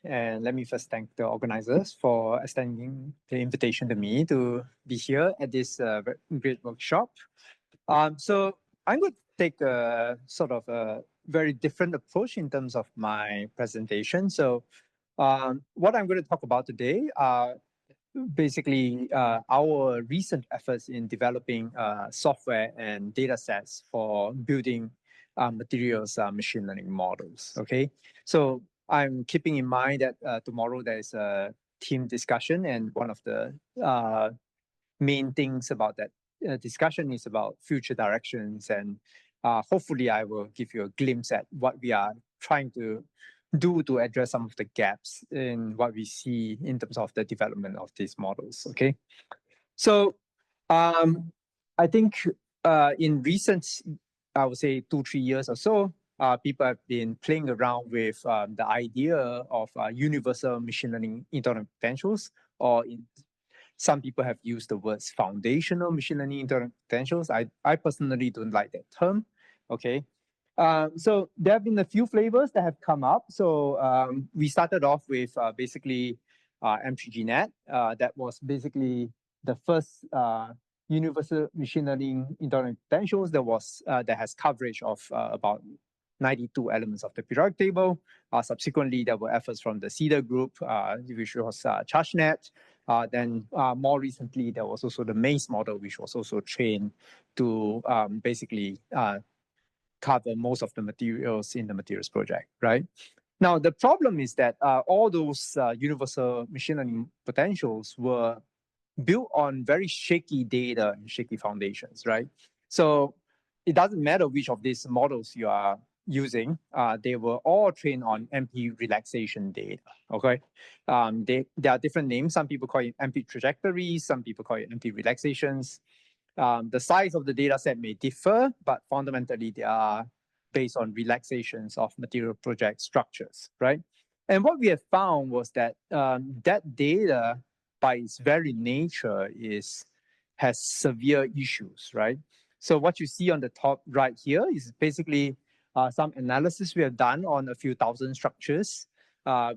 and let me first thank the organizers for extending the invitation to me to be here at this great workshop. So I'm going to take a sort of a very different approach in terms of my presentation. So what I'm going to talk about today are basically our recent efforts in developing software and data sets for building materials machine learning models. Okay, so I'm keeping in mind that tomorrow there is a team discussion, and one of the main things about that discussion is about future directions, and hopefully I will give you a glimpse at what we are trying to do to address some of the gaps in what we see in terms of the development of these models. Okay, so I think in recent, I would say 2-3 years or so, people have been playing around with the idea of universal machine learning internal potentials, or some people have used the words foundational machine learning internal potentials. I personally don't like that term. Okay. So there have been a few flavors that have come up. So we started off with basically M3GNet. That was basically the first universal machine learning internal potentials that has coverage of about 92 elements of the periodic table. Subsequently, there were efforts from the CEDAR group, which was ChargeNet. Then more recently, there was also the MACE model, which was also trained to basically cover most of the materials in the materials project, right? Now, the problem is that all those universal machine learning potentials were built on very shaky data and shaky foundations, right? So it doesn't matter which of these models you are using, they were all trained on MP relaxation data, okay? There are different names. Some people call it MP trajectories, some people call it MP relaxations. The size of the data set may differ, but fundamentally they are based on relaxations of material project structures, right? And what we have found was that that data, by its very nature, has severe issues, right? So what you see on the top right here is basically some analysis we have done on a few thousand structures.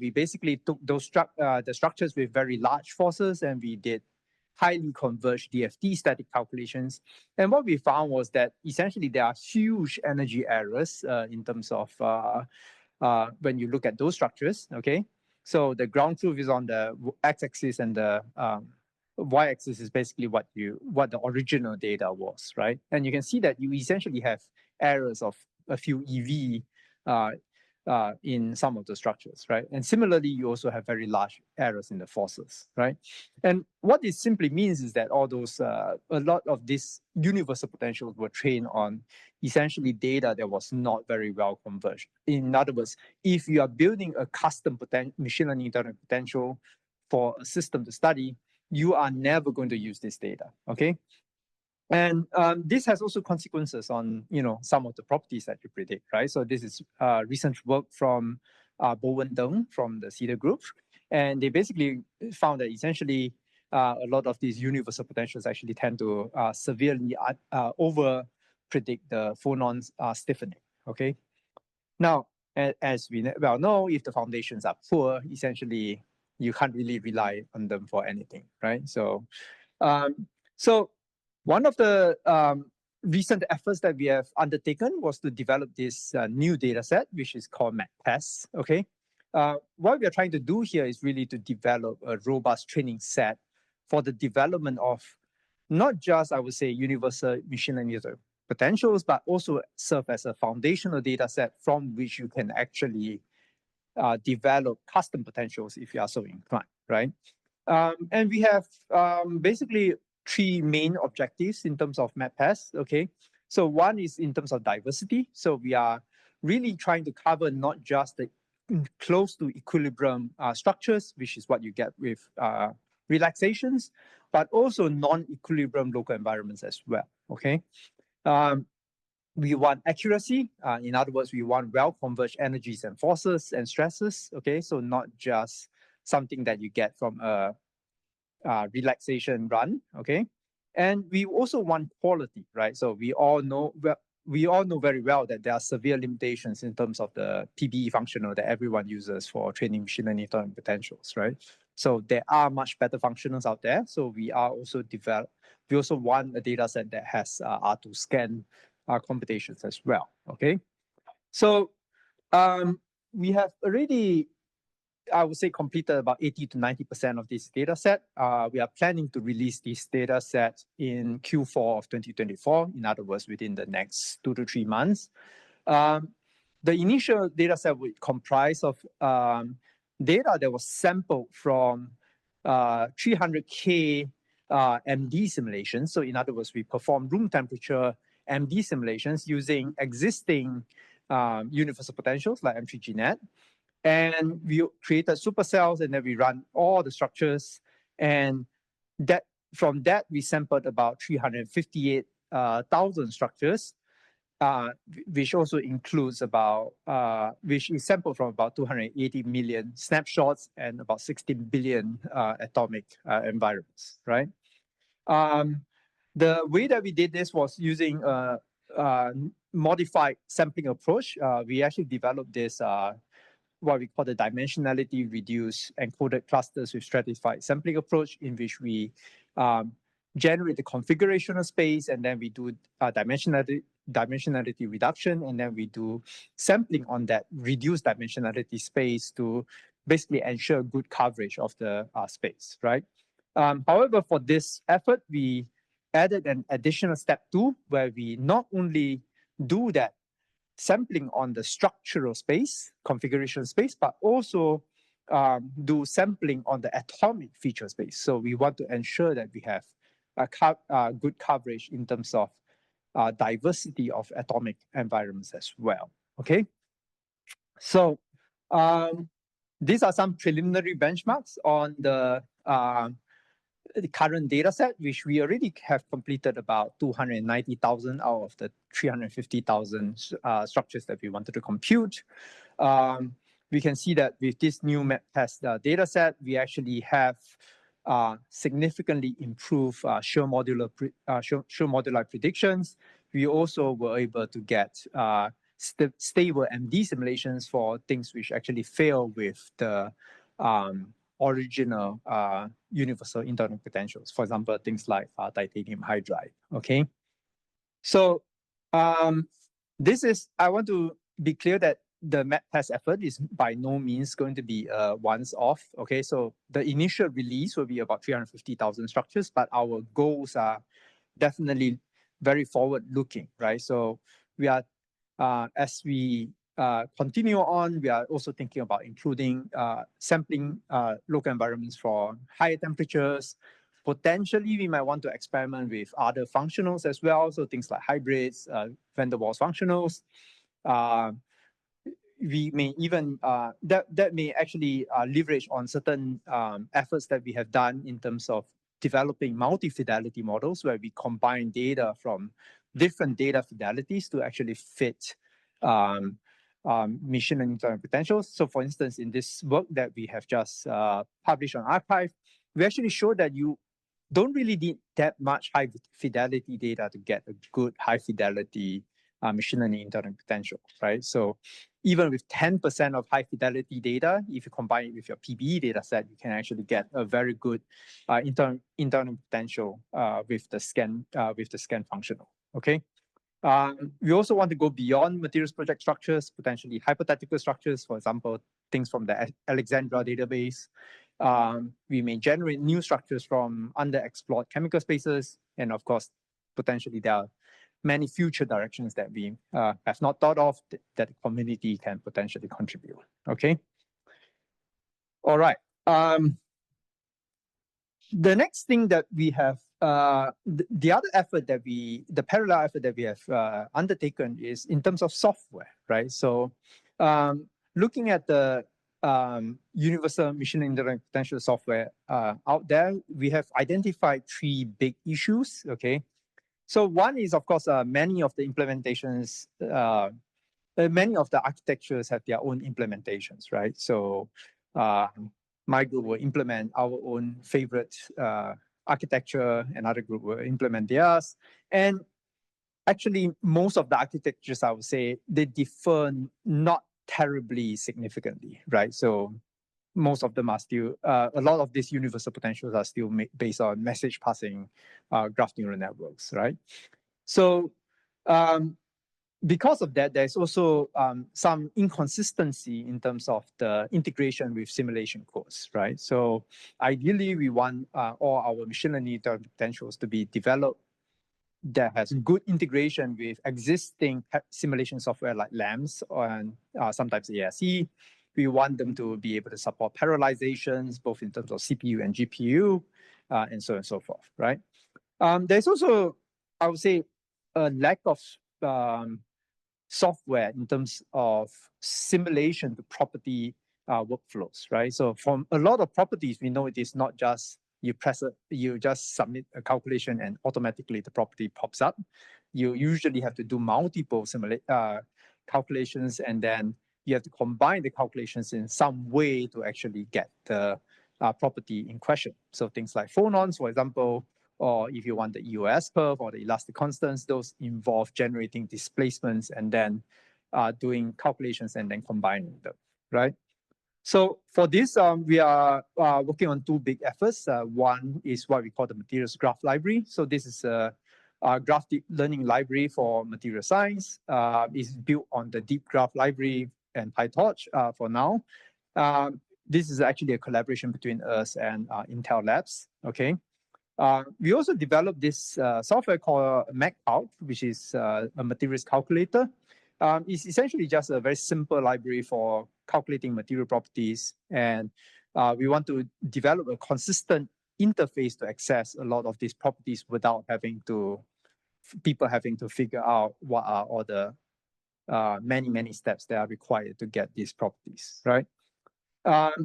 We basically took those the structures with very large forces, and we did highly converged DFT static calculations. And what we found was that essentially there are huge energy errors in terms of when you look at those structures, okay? So the ground truth is on the x-axis, and the y-axis is basically what the original data was, right? And you can see that you essentially have errors of a few EV in some of the structures, right? And similarly, you also have very large errors in the forces, right? And what this simply means is that all those, a lot of these universal potentials were trained on essentially data that was not very well converged. In other words, if you are building a custom machine learning internal potential for a system to study, you are never going to use this data, okay? And this has also consequences on, some of the properties that you predict, right? So this is recent work from Bowen Deng from the CEDAR group. And they basically found that essentially a lot of these universal potentials actually tend to severely over-predict the phonons stiffening, okay? Now, as we well know, if the foundations are poor, essentially you can't really rely on them for anything, right? So, one of the recent efforts that we have undertaken was to develop this new data set, which is called MapTest, okay? What we are trying to do here is really to develop a robust training set for the development of not just, I would say, universal machine learning potentials, but also serve as a foundational data set from which you can actually develop custom potentials if you are so inclined, right? And we have basically 3 main objectives in terms of MapTest, okay? So one is in terms of diversity. So we are really trying to cover not just the close to equilibrium structures, which is what you get with relaxations, but also non-equilibrium local environments as well, okay? We want accuracy. In other words, we want well-converged energies and forces and stresses, okay? So not just something that you get from a relaxation run, okay? And we also want quality, right? So we all know, we all know very well that there are severe limitations in terms of the PBE functional that everyone uses for training machine learning internal potentials, right? So there are much better functionals out there. So we also want a data set that has R2 scan computations as well, okay? So we have already, I would say, completed about 80 to 90% of this data set. We are planning to release this data set in Q4 of 2024, in other words, within the next 2 to 3 months. The initial data set would comprise of data that was sampled from 300K MD simulations. So in other words, we perform room temperature MD simulations using existing universal potentials like M3GNet. And we created supercells, and then we run all the structures. And from that, we sampled about 358,000 structures, which also includes which is sampled from about 280 million snapshots and about 16 billion atomic environments, right? The way that we did this was using a modified sampling approach. We actually developed this what we call the dimensionality reduced encoded clusters with stratified sampling approach, in which we generate the configurational space, and then we do dimensionality reduction, and then we do sampling on that reduced dimensionality space to basically ensure good coverage of the space, right? However, for this effort, we added an additional step 2, where we not only do that sampling on the structural space, configuration space, but also do sampling on the atomic feature space. So we want to ensure that we have good coverage in terms of diversity of atomic environments as well, okay? So these are some preliminary benchmarks on the current data set, which we already have completed about 290,000 out of the 350,000 structures that we wanted to compute. We can see that with this new MapTest data set, we actually have significantly improved Shyue modular predictions. We also were able to get stable MD simulations for things which actually fail with the original universal internal potentials. For example, things like titanium hydride, okay? So I want to be clear that the MapTest effort is by no means going to be once off, okay? So the initial release will be about 350,000 structures, but our goals are definitely very forward-looking, right? So we are, as we continue on, we are also thinking about including sampling local environments for higher temperatures. Potentially, we might want to experiment with other functionals as well, so things like hybrids, van der Waals functionals. We may even, that may actually leverage on certain efforts that we have done in terms of developing multi-fidelity models, where we combine data from different data fidelities to actually fit machine learning internal potentials. So for instance, in this work that we have just published on arXiv, we actually show that you don't really need that much high fidelity data to get a good high fidelity machine learning internal potential, right? So even with 10% of high fidelity data, if you combine it with your PBE data set, you can actually get a very good internal potential with the scan functional, okay? We also want to go beyond materials project structures, potentially hypothetical structures, for example, things from the Alexandra database. We may generate new structures from underexplored chemical spaces. And of course, potentially there are many future directions that we have not thought of that the community can potentially contribute, okay? All right. The next thing that we have, the other effort that the parallel effort that we have undertaken is in terms of software, right? So looking at the universal machine learning internal potential software out there, we have identified 3 big issues, okay? So one is, of course, many of the implementations, many of the architectures have their own implementations, right? So my group will implement our own favorite architecture, another group will implement theirs. And actually, most of the architectures, I would say, they differ not terribly significantly, right? So most of them are still, a lot of these universal potentials are still based on message passing graph neural networks, right? So because of that, there's also some inconsistency in terms of the integration with simulation codes, right? So ideally, we want all our machine learning potentials to be developed that has good integration with existing simulation software like LAMS and sometimes ASE. We want them to be able to support parallelizations, both in terms of CPU and GPU, and so on and so forth, right? There's also, I would say, a lack of software in terms of simulation to property workflows, right? So from a lot of properties, we know it is not just you just submit a calculation and automatically the property pops up. You usually have to do multiple calculations, and then you have to combine the calculations in some way to actually get the property in question. So things like phonons, for example, or if you want the EOS curve or the elastic constants, those involve generating displacements and then doing calculations and then combining them, right? So for this, we are working on two big efforts. One is what we call the materials graph library. So this is a graph deep learning library for material science. It's built on the deep graph library and PyTorch for now. This is actually a collaboration between us and Intel Labs, okay? We also developed this software called MacCalc, which is a materials calculator. It's essentially just a very simple library for calculating material properties. And we want to develop a consistent interface to access a lot of these properties without people having to figure out what are all the many steps that are required to get these properties, right?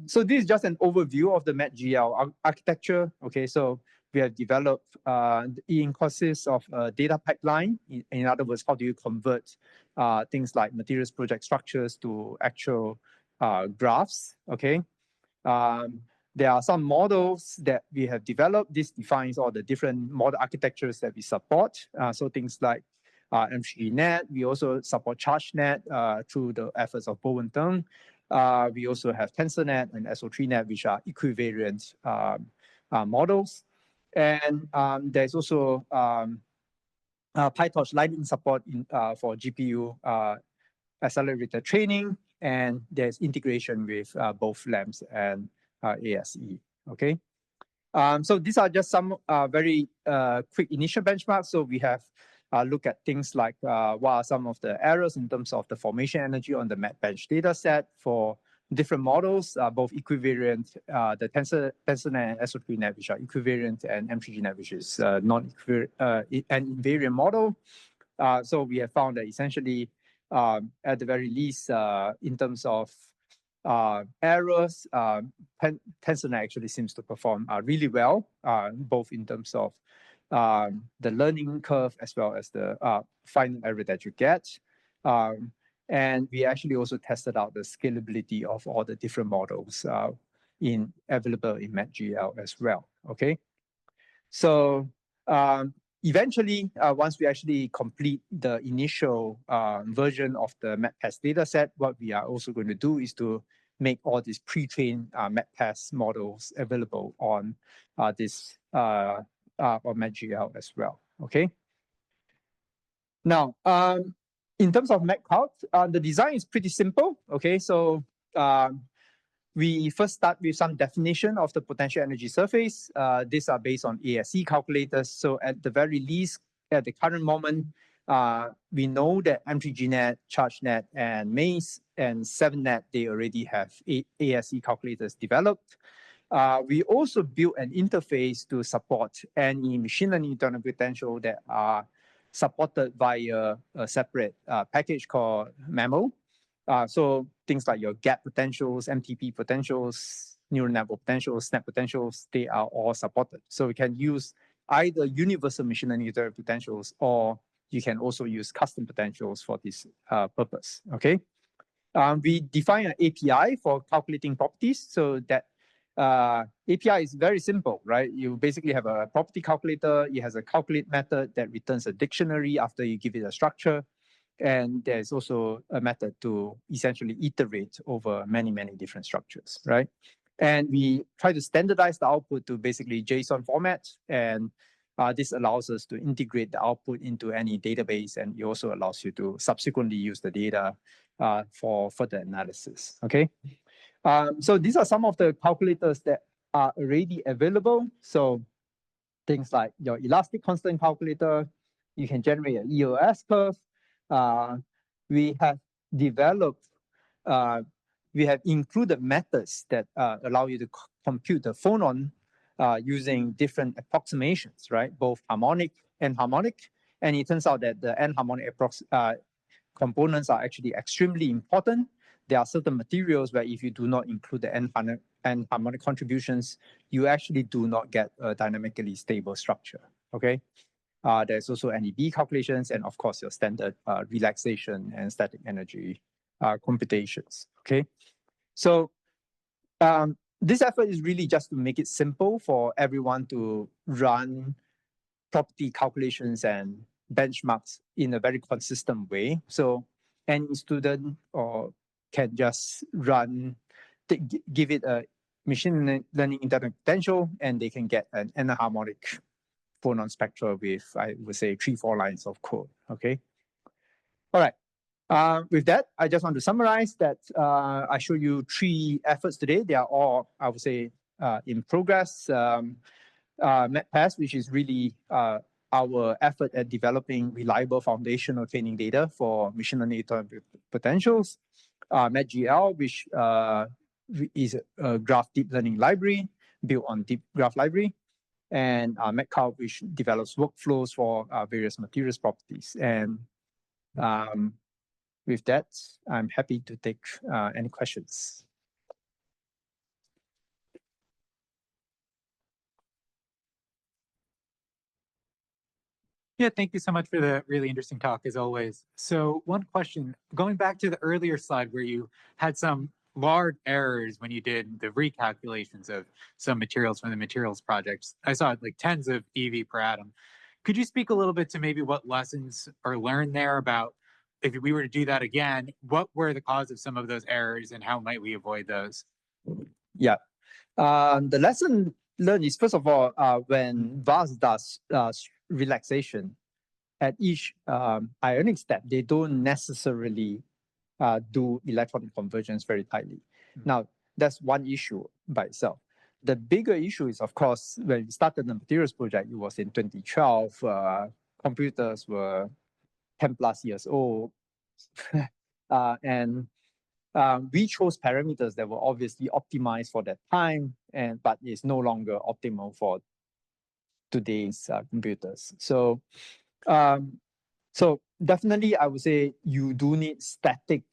So this is just an overview of the MatGL architecture. Okay, so we have developed, it consists of a data pipeline. In other words, how do you convert things like materials project structures to actual graphs, okay? There are some models that we have developed. This defines all the different model architectures that we support. So things like M3net, we also support ChargeNet through the efforts of Bo and Deng. We also have TensorNet and SO3Net, which are equivariant models. And there's also PyTorch Lightning support for GPU accelerated training, and there's integration with both LAMS and ASE, okay? So these are just some very quick initial benchmarks. So we have looked at things like what are some of the errors in terms of the formation energy on the MatBench data set for different models, both equivariant, the TensorNet and SO3Net, which are equivariant, and M3GNet, which is non-equivariant, an invariant model. So we have found that essentially, at the very least, in terms of errors, TensorNet actually seems to perform really well, both in terms of the learning curve as well as the final error that you get. And we actually also tested out the scalability of all the different models available in MatGL as well, okay? So eventually, once we actually complete the initial version of the MatPass dataset, what we are also going to do is to make all these pre-trained MatPass models available on this on MatGL as well, okay? Now, in terms of MatCalc, the design is pretty simple, okay? So we first start with some definition of the potential energy surface. These are based on ASE calculators. So at the very least, at the current moment, we know that M3GNet, ChargeNet, and Maze and 7net, they already have ASE calculators developed. We also built an interface to support any machine learning internal potential that are supported via a separate package called MAMO. So things like your gap potentials, MTP potentials, neural network potentials, snap potentials, they are all supported. So we can use either universal machine learning iterative potentials, or you can also use custom potentials for this purpose, okay? We define an API for calculating properties so that API is very simple, right? You basically have a property calculator. It has a calculate method that returns a dictionary after you give it a structure. And there's also a method to essentially iterate over many, many different structures, right? And we try to standardize the output to basically JSON format. And this allows us to integrate the output into any database. And it also allows you to subsequently use the data for further analysis, okay? So these are some of the calculators that are already available. So things like your elastic constant calculator, you can generate an EOS curve. We have developed, we have included methods that allow you to compute the phonon using different approximations, right? Both harmonic and harmonic. And it turns out that the n-harmonic components are actually extremely important. There are certain materials where if you do not include the n-harmonic contributions, you actually do not get a dynamically stable structure, okay? There's also NEB calculations and of course your standard relaxation and static energy computations, okay? So this effort is really just to make it simple for everyone to run property calculations and benchmarks in a very consistent way. So any student can just run, give it a machine learning internet potential, and they can get an enharmonic phonon spectra with, I would say, 3-4 lines of code, okay? All right. With that, I just want to summarize that I showed you 3 efforts today. They are all, I would say, in progress. MedPass, which is really our effort at developing reliable foundational training data for machine learning potentials. MedGL, which is a graph deep learning library built on deep graph library. And MedCalc, which develops workflows for various materials properties. And with that, I'm happy to take any questions. Yeah, thank you so much for the really interesting talk, as always. So one question, going back to the earlier slide where you had some large errors when you did the recalculations of some materials from the materials projects. I saw like tens of EV per atom. Could you speak a little bit to maybe what lessons are learned there about if we were to do that again, what were the cause of some of those errors and how might we avoid those? Yeah, the lesson learned is, first of all, when VAS does relaxation at each ionic step, they don't necessarily do electron convergence very tightly. Now, that's one issue by itself. The bigger issue is, of course, when we started the materials project, it was in 2012. Computers were 10 plus years old. And we chose parameters that were obviously optimized for that time, but is no longer optimal for today's computers. So, so definitely, I would say you do need static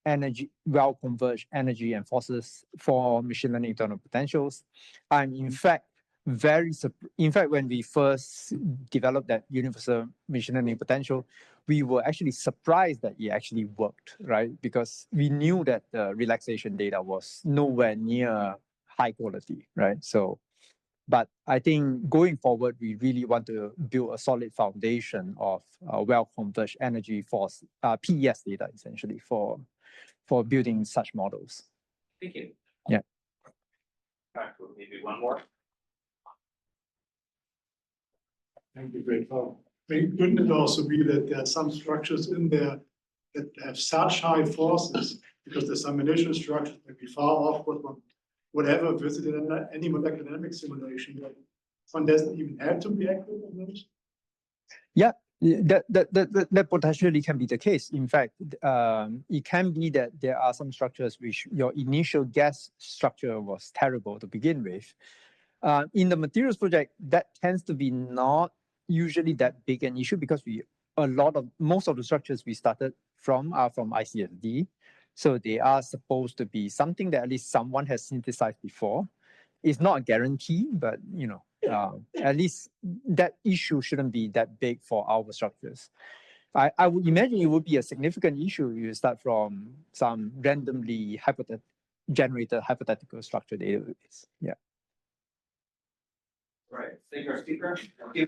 energy, well-converged energy and forces for machine learning internal potentials. And in fact, when we first developed that universal machine learning potential, we were actually surprised that it actually worked, right? Because we knew that the relaxation data was nowhere near high quality, right? So, but I think going forward, we really want to build a solid foundation of well-converged energy force, PES data, essentially, for building such models. Thank you. Yeah. Maybe one more. Thank you, great talk. Couldn't it also be that there are some structures in there that have such high forces because there's some initial structures that be far off what one would ever visit in any molecular dynamics simulation, that one doesn't even have to be accurate on those? Yeah, that potentially can be the case. In fact, it can be that there are some structures which your initial guess structure was terrible to begin with. In the materials project, that tends to be not usually that big an issue because most of the structures we started from are from ICSD. So they are supposed to be something that at least someone has synthesized before. It's not a guarantee, but you know, at least that issue shouldn't be that big for our structures. I would imagine it would be a significant issue if you start from some randomly generate a hypothetical structure database. Yeah. Right, thank you, our speaker. Thank you.